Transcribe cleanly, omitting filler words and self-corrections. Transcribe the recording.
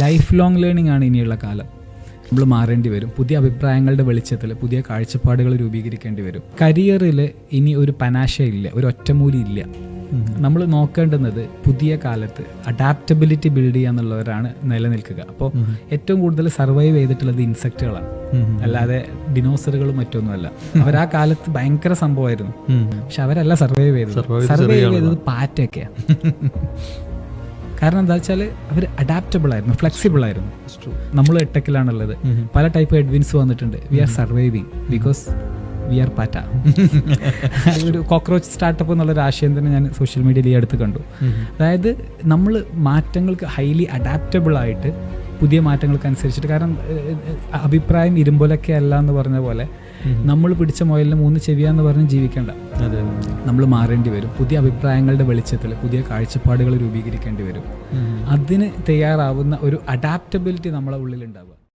Life long learning ആണ് ഇനിയുള്ള കാലം. നമ്മൾ മാറേണ്ടി വരും. പുതിയ അഭിപ്രായങ്ങളുടെ വെളിച്ചത്തിൽ പുതിയ കാഴ്ചപ്പാടുകൾ രൂപീകരിക്കേണ്ടി വരും. കരിയറിൽ ഇനി ഒരു പനാശ ഇല്ല, ഒരു ഒറ്റമൂലി ഇല്ല. നമ്മൾ നോക്കേണ്ടുന്നത് പുതിയ കാലത്ത് അഡാപ്റ്റബിലിറ്റി ബിൽഡ് ചെയ്യുക എന്നുള്ളവരാണ് നിലനിൽക്കുക. അപ്പോൾ ഏറ്റവും കൂടുതൽ സർവൈവ് ചെയ്തിട്ടുള്ളത് ഇൻസെക്റ്റുകളാണ്, അല്ലാതെ ഡിനോസറുകളും മറ്റൊന്നുമല്ല. അവർ ആ കാലത്ത് ഭയങ്കര സംഭവമായിരുന്നു, പക്ഷെ അവരല്ല സർവൈവ് ചെയ്തത് പാറ്റയൊക്കെയാണ്. കാരണം എന്താ വെച്ചാൽ അവർ അഡാപ്റ്റബിൾ ആയിരുന്നു, ഫ്ലെക്സിബിൾ ആയിരുന്നു. നമ്മൾ ടെക്കിലാണുള്ളത്, പല ടൈപ്പ് ഹെഡ്വിൻസ് വന്നിട്ടുണ്ട്. We are surviving because we are പാറ്റ. ഒരു കോക്രോച്ച് സ്റ്റാർട്ടപ്പ് എന്നുള്ളൊരു ആശയം തന്നെ ഞാൻ സോഷ്യൽ മീഡിയയിൽ ഈ അടുത്ത് കണ്ടു. അതായത് നമ്മൾ മാറ്റങ്ങൾക്ക് ഹൈലി അഡാപ്റ്റബിൾ ആയിട്ട്, പുതിയ മാറ്റങ്ങൾക്ക് അനുസരിച്ചിട്ട്. കാരണം അഭിപ്രായം ഇരുമ്പോലൊക്കെ അല്ല എന്ന് പറഞ്ഞ പോലെ നമ്മൾ പിടിച്ച മുയലിന് 3 ചെവിയാന്ന് പറഞ്ഞ് ജീവിക്കേണ്ട. നമ്മൾ മാറേണ്ടി വരും. പുതിയ അഭിപ്രായങ്ങളുടെ വെളിച്ചത്തിൽ പുതിയ കാഴ്ചപ്പാടുകൾ രൂപീകരിക്കേണ്ടി വരും. അതിന് തയ്യാറാവുന്ന ഒരു അഡാപ്റ്റബിലിറ്റി നമ്മളെ ഉള്ളിലുണ്ടാവുക.